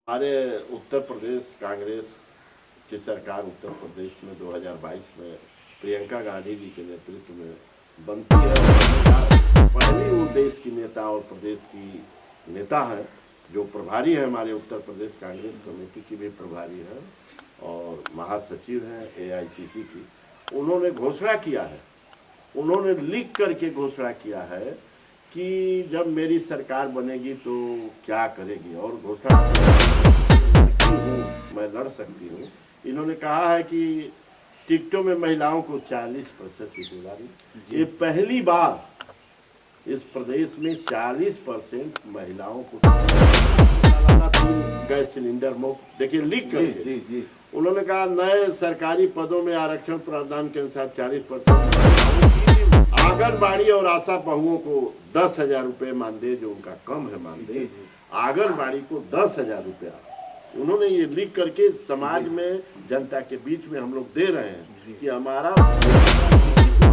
हमारे उत्तर प्रदेश कांग्रेस की सरकार उत्तर प्रदेश में 2022 में प्रियंका गांधी जी के नेतृत्व में बनती है। पहली वो देश की नेता और प्रदेश की नेता है जो प्रभारी है। हमारे उत्तर प्रदेश कांग्रेस कमेटी की भी प्रभारी है और महासचिव हैं एआईसीसी की। उन्होंने घोषणा किया है, उन्होंने लिख करके घोषणा किया है कि जब मेरी सरकार बनेगी तो क्या करेगी, और घोषणा मैं लड़ सकती हूँ। इन्होंने कहा है कि टिकटों में महिलाओं को 40% हिस्सेदारी। ये पहली बार इस प्रदेश में 40% महिलाओं को सालाना 3 गैस सिलेंडर मुफ्त। देखिए लिख करके उन्होंने कहा नए सरकारी पदों में आरक्षण प्रावधान के अनुसार 40%। आंगनबाड़ी और आशा बहुओं को 10,000 रुपये मानदेय, जो उनका कम है मानदेय, आंगनबाड़ी को 10,000 रुपया उन्होंने ये लिख करके समाज में जनता के बीच में हम लोग दे रहे हैं कि हमारा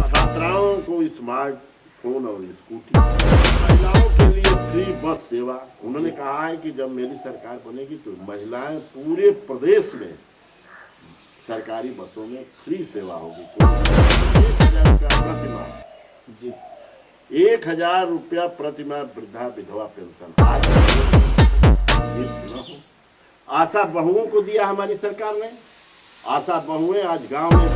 छात्राओं को स्मार्टफोन और स्कूटी, महिलाओं के लिए फ्री बस सेवा। उन्होंने कहा है कि जब मेरी सरकार बनेगी तो महिलाएं पूरे प्रदेश में सरकारी बसों में फ्री सेवा होगी। 1,000 रुपया प्रतिमाह, जी 1,000 रुपया प्रतिमाह वृद्धा विधवा पेंशन। आशा बहुओं को दिया हमारी सरकार ने। आशा बहुएं आज गांव में,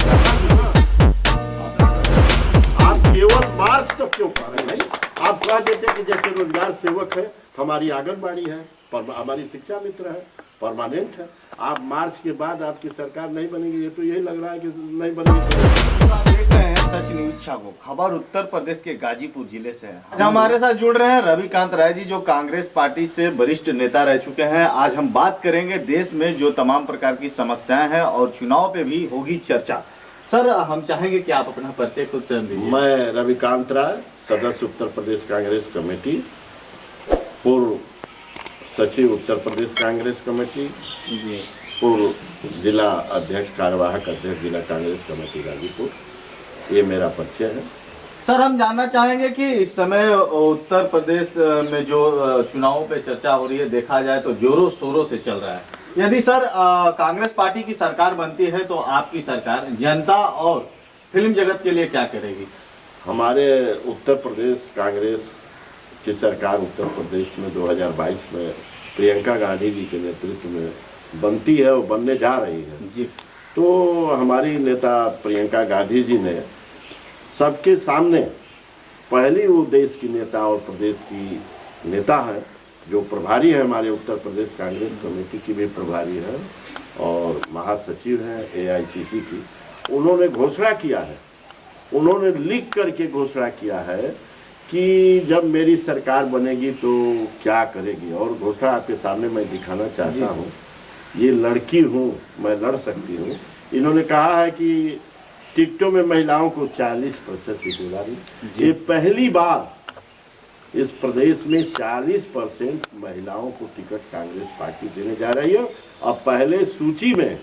आप केवल मार्च तक क्यों कर रहे हैं? आप कह देते कि जैसे रोजगार सेवक है, हमारी आंगनबाड़ी है, हमारी शिक्षा मित्र है, परमानेंट है। आप मार्च के बाद आपकी सरकार नहीं बनेगी, ये तो यही लग रहा है कि नहीं बनेगी। आप देख रहे हैं सच न्यूज छागो, खबर उत्तर प्रदेश के गाजीपुर जिले से है। आज हमारे साथ जुड़ रहे हैं रविकांत राय जी, जो कांग्रेस पार्टी से वरिष्ठ नेता रह चुके हैं। आज हम बात करेंगे देश में जो तमाम प्रकार की समस्याएं हैं और चुनाव पे भी होगी चर्चा। सर, हम चाहेंगे कि आप अपना परिचय खुद से दीजिए। मैं रविकांत राय, सदस्य उत्तर प्रदेश कांग्रेस कमेटी, पूर्व सचिव उत्तर प्रदेश कांग्रेस कमेटी, पूर्व जिला अध्यक्ष कार्यवाहक अध्यक्ष जिला कांग्रेस कमेटी गाजीपुर, ये मेरा परिचय है। सर, हम जानना चाहेंगे कि इस समय उत्तर प्रदेश में जो चुनावों पे चर्चा हो रही है, देखा जाए तो जोरों शोरों से चल रहा है। यदि सर कांग्रेस पार्टी की सरकार बनती है तो आपकी सरकार जनता और फिल्म जगत के लिए क्या करेगी? हमारे उत्तर प्रदेश कांग्रेस की सरकार उत्तर प्रदेश में 2022 में प्रियंका गांधी जी के नेतृत्व में बनती है और बनने जा रही है जी। तो हमारी नेता प्रियंका गांधी जी ने सबके सामने पहली वो देश की नेता और प्रदेश की नेता है जो प्रभारी है। हमारे उत्तर प्रदेश कांग्रेस कमेटी की भी प्रभारी है और महासचिव हैं एआईसीसी की। उन्होंने घोषणा किया है, उन्होंने लिख करके घोषणा किया है कि जब मेरी सरकार बनेगी तो क्या करेगी, और घोषणा आपके सामने मैं दिखाना चाहता हूँ। ये लड़की हूँ, मैं लड़ सकती हूँ। इन्होंने कहा है कि टिकटों में महिलाओं को 40% हिस्सेदारी। ये पहली बार इस प्रदेश में 40% महिलाओं को टिकट कांग्रेस पार्टी देने जा रही है। अब पहले सूची में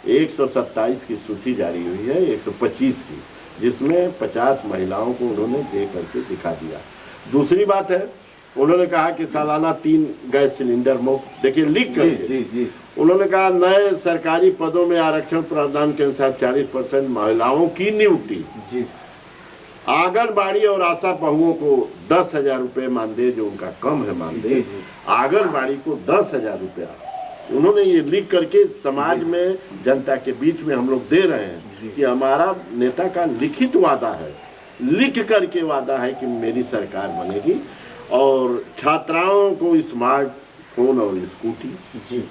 127 की सूची जारी हुई है, 125 की, जिसमें 50 महिलाओं को उन्होंने दे करके दिखा दिया। दूसरी बात है, उन्होंने कहा कि सालाना 3 गैस सिलेंडर मुफ्त। देखिए लिख करके उन्होंने कहा नए सरकारी पदों में आरक्षण प्रावधान के अनुसार 40% महिलाओं की नियुक्ति। आंगनबाड़ी और आशा बहुओं को 10,000 रुपये मानदेय, जो उनका कम है मानदेय, आंगनबाड़ी को 10,000 रुपया उन्होंने ये लिख करके समाज में जनता के बीच में हम लोग दे रहे हैं कि हमारा नेता का लिखित वादा है, लिख करके वादा है कि मेरी सरकार बनेगी और छात्राओं को स्मार्टफोन और स्कूटी, जी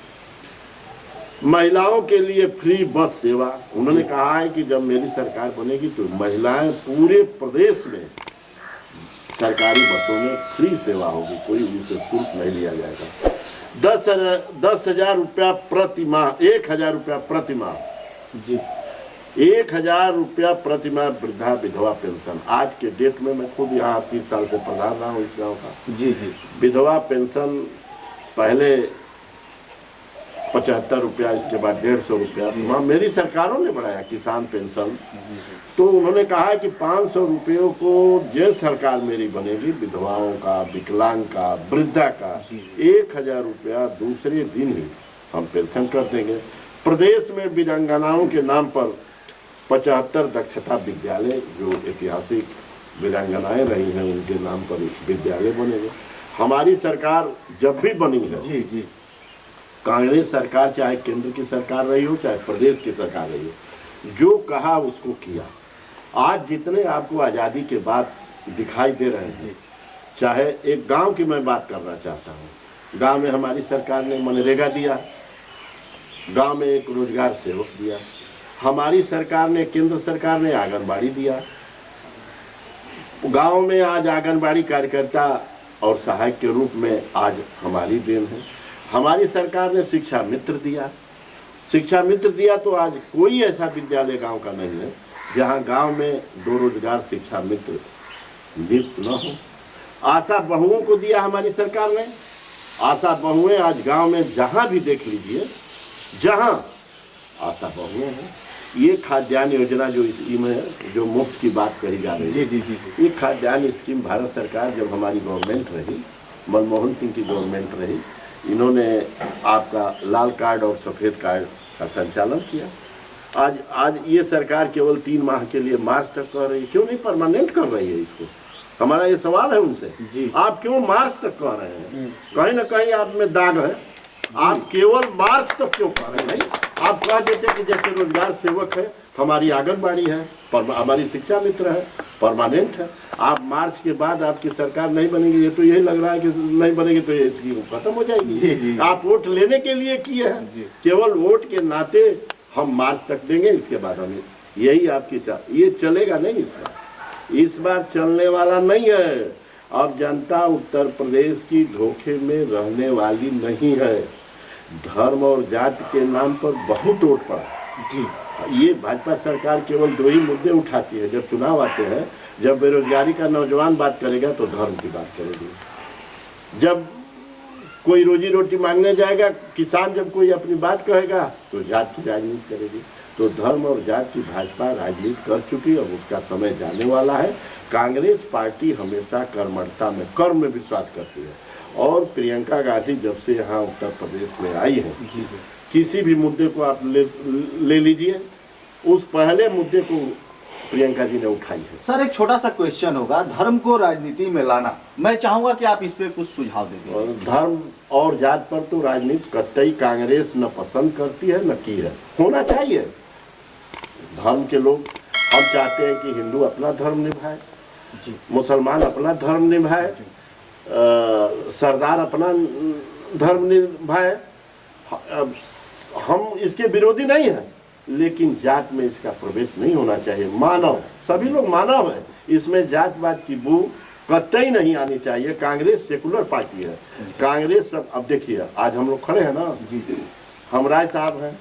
महिलाओं के लिए फ्री बस सेवा। उन्होंने कहा है कि जब मेरी सरकार बनेगी तो महिलाएं पूरे प्रदेश में सरकारी बसों में फ्री सेवा होगी, कोई उनसे शुल्क नहीं लिया जाएगा। 10,000 रुपया प्रतिमाह, 1,000 रुपया प्रतिमाह, जी 1,000 रुपया प्रतिमाह वृद्धा विधवा पेंशन। आज के डेट में मैं खुद यहाँ 30 साल से प्रधान रहा हूँ इस गांव का। जी। विधवा पेंशन पहले 75 रुपया, इसके बाद 150 रुपया। वहाँ मेरी सरकारों ने बढ़ाया किसान पेंशन। तो उन्होंने कहा कि 500 रुपयों को जो सरकार मेरी बनेगी, विधवाओं का, विकलांग का, वृद्धा का 1000 रुपया दूसरे दिन ही हम पेंशन कर देंगे। प्रदेश में वीरांगनाओं के नाम पर 75 दक्षता विद्यालय, जो ऐतिहासिक वीरांगनाएं रही हैं उनके नाम पर विद्यालय बनेंगे। हमारी सरकार जब भी बनी है, जी कांग्रेस सरकार चाहे केंद्र की सरकार रही हो चाहे प्रदेश की सरकार रही हो, जो कहा उसको किया। आज जितने आपको आज़ादी के बाद दिखाई दे रहे हैं, चाहे एक गांव की मैं बात करना चाहता हूं, गांव में हमारी सरकार ने मनरेगा दिया, गांव में एक रोजगार सेवक दिया, हमारी सरकार ने, केंद्र सरकार ने आंगनबाड़ी दिया। गांव में आज आंगनबाड़ी कार्यकर्ता और सहायक के रूप में आज हमारी देन है। हमारी सरकार ने शिक्षा मित्र दिया, शिक्षा मित्र दिया तो आज कोई ऐसा विद्यालय गांव का नहीं है जहां गांव में 2 रोजगार शिक्षा मित्र नियुक्त न हो। आशा बहुओं को दिया हमारी सरकार ने। आशा बहुएं आज गांव में जहां भी देख लीजिए, जहां आशा बहुएं हैं। ये खाद्यान्न योजना जो स्कीम है, जो मुफ्त की बात कही जा रही है, जी। ये खाद्यान्न स्कीम भारत सरकार जब हमारी गवर्नमेंट रही, मनमोहन सिंह की गवर्नमेंट रही, इन्होंने आपका लाल कार्ड और सफ़ेद कार्ड का संचालन किया। आज ये सरकार केवल 3 माह के लिए मार्च तक कर रही है, क्यों नहीं परमानेंट कर रही है इसको? हमारा ये सवाल है उनसे जी। आप क्यों मार्च तक कर रहे हैं? कहीं ना कहीं आप में दाग है। आप केवल मार्च तक क्यों कर रहे हैं? आप कह देते कि जैसे रोजगार सेवक है, हमारी आंगनबाड़ी है, हमारी शिक्षा मित्र है, परमानेंट है। आप मार्च के बाद आपकी सरकार नहीं बनेगी, ये तो यही लग रहा है कि नहीं बनेगी तो ये स्कीम खत्म हो जाएगी। जी। आप वोट लेने के लिए किए हैं, केवल वोट के नाते हम मार्च तक देंगे, इसके बाद हमें यही आपकी ये चलेगा नहीं। इस बार चलने वाला नहीं है। अब जनता उत्तर प्रदेश की धोखे में रहने वाली नहीं है। धर्म और जाति के नाम पर बहुत वोट पड़ा जी। ये भाजपा सरकार केवल 2 ही मुद्दे उठाती है। जब चुनाव आते हैं, जब बेरोजगारी का नौजवान बात करेगा तो धर्म की बात करेगी, जब कोई रोजी रोटी मांगने जाएगा, किसान जब कोई अपनी बात कहेगा तो जात की राजनीति करेगी। तो धर्म और जात की भाजपा राजनीति कर चुकी, अब उसका समय जाने वाला है। कांग्रेस पार्टी हमेशा कर्मठता में, कर्म में विश्वास करती है। और प्रियंका गांधी जब से यहाँ उत्तर प्रदेश में आई है, किसी भी मुद्दे को आप ले लीजिए, उस पहले मुद्दे को प्रियंका जी ने उठाई है। सर, एक छोटा सा क्वेश्चन होगा, धर्म को राजनीति में लाना, मैं चाहूंगा कि आप इस पे कुछ सुझाव दे दें। और धर्म और जात पर तो राजनीति कतई कांग्रेस न पसंद करती है न की है। होना चाहिए धर्म के लोग। हम चाहते हैं कि हिंदू अपना धर्म निभाए, मुसलमान अपना धर्म निभाए, सरदार अपना धर्म निभाए। हम इसके विरोधी नहीं हैं, लेकिन जात में इसका प्रवेश नहीं होना चाहिए। मानव, सभी लोग मानव हैं, इसमें जातवाद की बू कतई नहीं आनी चाहिए। कांग्रेस सेकुलर पार्टी है। कांग्रेस सब, अब देखिए आज हम लोग खड़े हैं ना, हम राय साहब हैं,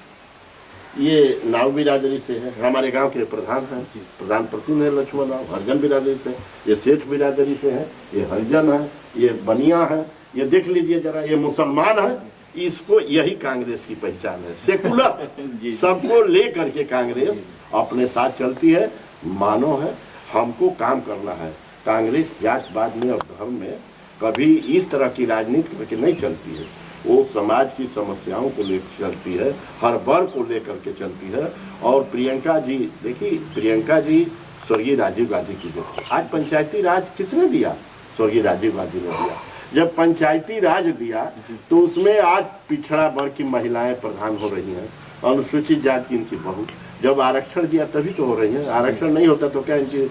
ये नाव बिरादरी से है, हमारे गांव के प्रधान हैं, प्रधान प्रतिनिधि है लक्ष्मण राव, हरिजन बिरादरी से, ये सेठ बिरादरी से है, ये हरिजन है, ये बनिया है, ये देख लीजिए जरा, ये मुसलमान है। इसको, यही कांग्रेस की पहचान है, सेकुलर। सबको ले करके कांग्रेस अपने साथ चलती है, मानो है। हमको काम करना है। कांग्रेस जातवाद में और धर्म में कभी इस तरह की राजनीति करके नहीं चलती है। वो समाज की समस्याओं को लेकर चलती है, हर वर्ग को लेकर के चलती है। और प्रियंका जी, देखिए प्रियंका जी स्वर्गीय राजीव गांधी की बेटी। आज पंचायती राज किसने दिया? स्वर्गीय राजीव गांधी ने दिया। जब पंचायती राज दिया तो उसमें आज पिछड़ा वर्ग की महिलाएं प्रधान हो रही हैं, अनुसूचित जाति की इनकी बहू। जब आरक्षण दिया तभी तो हो रही है। आरक्षण नहीं होता तो क्या इनकी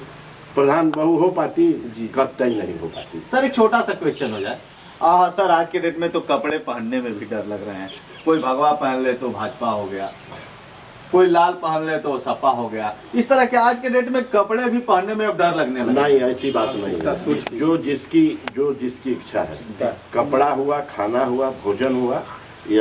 प्रधान बहू हो पाती? कतई नहीं हो पाती। सर, एक छोटा सा क्वेश्चन हो जाए। सर, आज के डेट में तो कपड़े पहनने में भी डर लग रहे हैं। कोई भगवा पहन ले तो भाजपा हो गया, कोई लाल पहन ले तो सपा हो गया। इस तरह के आज के डेट में कपड़े भी पहनने में अब डर लगने लगा। नहीं, ऐसी बात नहीं है। जो जिसकी इच्छा है, कपड़ा हुआ, खाना हुआ, भोजन हुआ, ये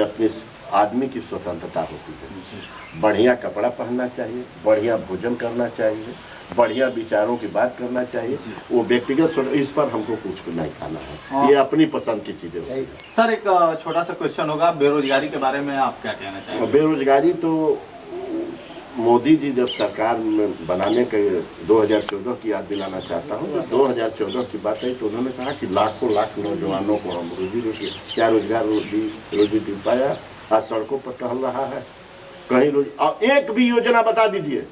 आदमी की स्वतंत्रता होती है। बढ़िया कपड़ा पहनना चाहिए, बढ़िया भोजन करना चाहिए, बढ़िया विचारों की बात करना चाहिए। वो व्यक्तिगत इस पर हमको कुछ नहीं खाना है, ये अपनी पसंद की चीजें होती हैं। सर एक छोटा सा क्वेश्चन होगा, बेरोजगारी के बारे में आप क्या कहना चाहेंगे? बेरोजगारी तो मोदी जी जब सरकार में बनाने के 2014 की याद दिलाना चाहता हूँ। जब 2014 की बात आई तो उन्होंने कहा कि लाखों लाख नौजवानों को हम रोजी रोटी क्या रोजगार रोजी दे पाया। आज सड़कों पर टहल रहा है, कहीं रोज और एक भी योजना बता दीजिए,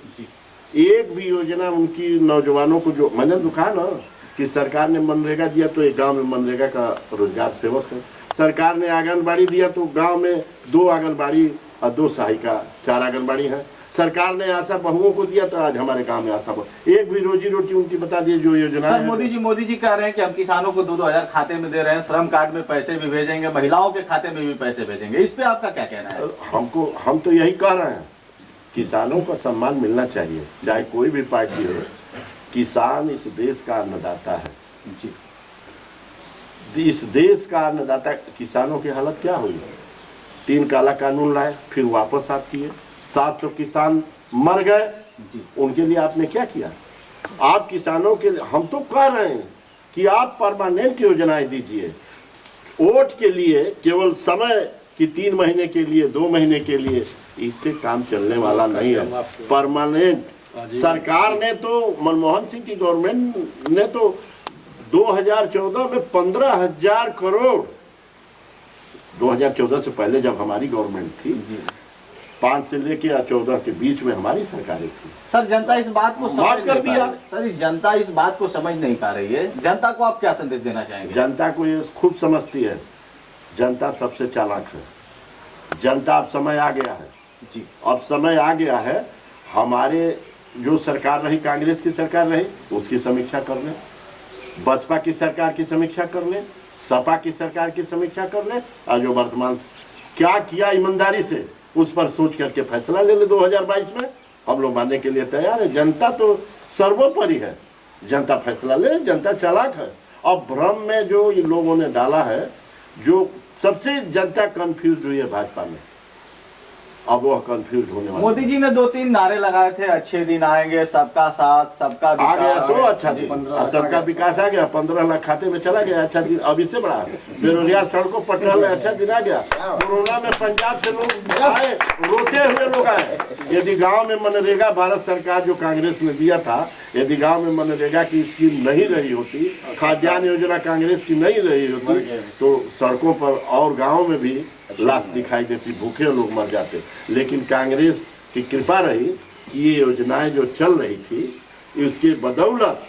एक भी योजना उनकी नौजवानों को जो मैंने दुकान ना कि सरकार ने मनरेगा दिया तो एक गांव में मनरेगा का रोजगार सेवक है। सरकार ने आंगनबाड़ी दिया तो गांव में 2 आंगनबाड़ी और 2 सहायिका 4 आंगनबाड़ी है। सरकार ने आशा बहुओं को दिया तो आज हमारे गांव में आशा बहु एक भी रोजी रोटी उनकी बता दिए जो योजना सर मोदी जी कह रहे हैं कि हम किसानों को 2-2 हजार खाते में दे रहे हैं, श्रम कार्ड में पैसे भी भेजेंगे, महिलाओं के खाते में भी पैसे भेजेंगे। इस पे आपका क्या कहना है? हम तो यही कह रहे हैं, किसानों को सम्मान मिलना चाहिए, चाहे कोई भी पार्टी हो। किसान इस देश का अन्नदाता है जी। इस देश का अन्नदाता। किसानों की हालत क्या हुई? 3 काला कानून लाए, फिर वापस आप किए, 700 किसान मर गए। उनके लिए आपने क्या किया? आप किसानों के लिए हम तो कह रहे हैं कि आप परमानेंट योजनाएं दीजिए। वोट के लिए केवल समय कि 3 महीने के लिए 2 महीने के लिए, इससे काम चलने वाला नहीं है। परमानेंट सरकार ने तो मनमोहन सिंह की गवर्नमेंट ने तो 2014 में 15,000 करोड़, 2014 से पहले जब हमारी गवर्नमेंट थी, 5 से लेके 14 के बीच में हमारी सरकारें थी। सर जनता इस बात को माफ कर दिया। सर जनता इस बात को समझ नहीं पा रही है। जनता को आप क्या संदेश देना चाहेंगे? जनता को ये खूब समझती है, जनता सबसे चालाक है। जनता अब समय आ गया है जी, अब समय आ गया है। हमारे जो सरकार रही, कांग्रेस की सरकार रही, उसकी समीक्षा कर ले, बसपा की सरकार की समीक्षा कर ले, सपा की सरकार की समीक्षा कर ले, और जो वर्तमान क्या किया ईमानदारी से उस पर सोच करके फैसला ले ले। 2022 में हम लोग मानने के लिए तैयार है। जनता तो सर्वोपरि है, जनता फैसला ले, जनता चालाक है। अब भ्रम में जो इन लोगों ने डाला है, जो सबसे जनता कंफ्यूज हुई है भाजपा में, अब वह कंफ्यूज होने वाला। मोदी जी ने 2-3 नारे लगाए थे, अच्छे दिन आएंगे, सबका साथ, सबका आ गया तो अच्छा दिन, 15 सबका विकास आ गया, 15 लाख खाते में चला गया, अच्छा दिन। अब इससे बड़ा बेरोजगार सड़कों पर टहल रहे, अच्छा दिन आ गया। कोरोना में पंजाब से लोग आए, रोते हुए लोग आए। यदि गांव में मनरेगा भारत सरकार जो कांग्रेस ने दिया था, यदि गांव में मनरेगा की स्कीम नहीं रही होती, खाद्यान्न योजना कांग्रेस की नहीं रही होती, तो सड़कों पर और गाँव में भी लाश दिखाई देती, भूखे लोग मर जाते। लेकिन कांग्रेस की कृपा रही कि ये योजनाएं जो चल रही थी, उसके बदौलत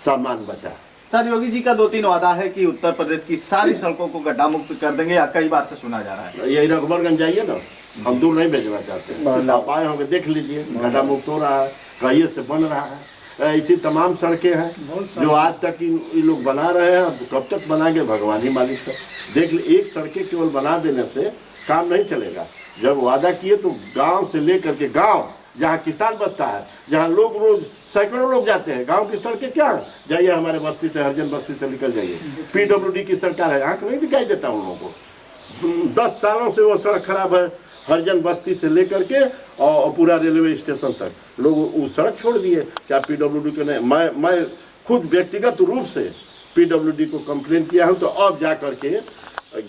सम्मान बचा। सर योगी जी का 2-3 वादा है कि उत्तर प्रदेश की सारी सड़कों को गड्ढा मुक्त कर देंगे, या कई बार से सुना जा रहा है। यही रघुवरगंज जाइए ना, हम दूर नहीं भेजना चाहते, आप आए होंगे देख लीजिए, गड्ढा मुक्त हो रहा है, कहिए से बन रहा है। ऐसी तमाम सड़कें हैं जो आज तक ये लोग बना रहे हैं। अब कब तक बनाएंगे भगवान ही मालिक है। देख ले, एक सड़कें केवल बना देने से काम नहीं चलेगा। जब वादा किए तो गांव से लेकर के गांव जहां किसान बसता है, जहां लोग रोज सैकड़ों लोग जाते हैं, गांव की सड़कें क्या है? जाइए हमारे बस्ती से, हरिजन बस्ती से निकल जाइए, PWD की सरकार है, आंख नहीं दिखाई देता उन लोगों को। 10 सालों से वो सड़क खराब है, हरिजन बस्ती से लेकर के और पूरा रेलवे स्टेशन तक लोग वो सड़क छोड़ दिए। क्या PWD को नहीं? मैं खुद व्यक्तिगत रूप से PWD को कंप्लेन किया हूँ, तो अब जा करके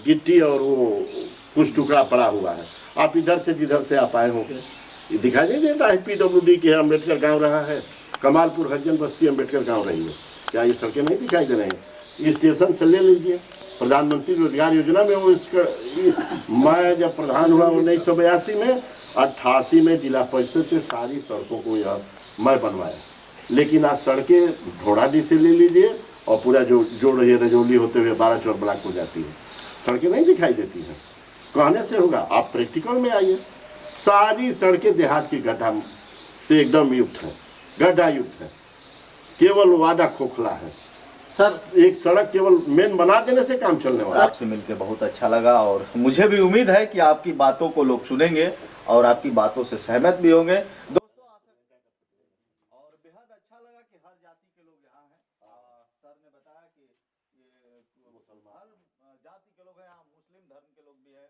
गिट्टी और वो कुछ टुकड़ा पड़ा हुआ है। आप इधर से जिधर से आप आए होंगे, ये दिखाई नहीं देता है PWD के अम्बेडकर गांव रहा है, कमालपुर हरिजन बस्ती अम्बेडकर गांव रही है। क्या ये सड़कें नहीं दिखाई दे रही हैं? स्टेशन से ले लीजिए, प्रधानमंत्री रोजगार योजना में वो इसका मैं जब प्रधान हुआ 1982 में, 88 में जिला परिषद से सारी सड़कों को यह मैं बनवाया। लेकिन आज सड़कें ढोड़ाडी से ले लीजिए और पूरा जो जोड़ ये रजौली होते हुए 12 चौर ब्लॉक हो जाती है, सड़कें नहीं दिखाई देती हैं। कहने से होगा, आप प्रैक्टिकल में आइए। सारी सड़कें देहात की गड्ढा से एकदम युक्त है, गड्ढा युक्त है, केवल वादा खोखला है। सर एक सड़क केवल मेन बना देने से काम चलने वाला। आपसे मिलकर बहुत अच्छा लगा, और मुझे भी उम्मीद है कि आपकी बातों को लोग सुनेंगे और आपकी बातों से सहमत भी होंगे। दोस्तों और बेहद अच्छा लगा कि हर जाति के लोग यहाँ हैं। सर ने बताया कि ये हर जाति के लोग हैं, यहाँ मुस्लिम धर्म के लोग भी हैं।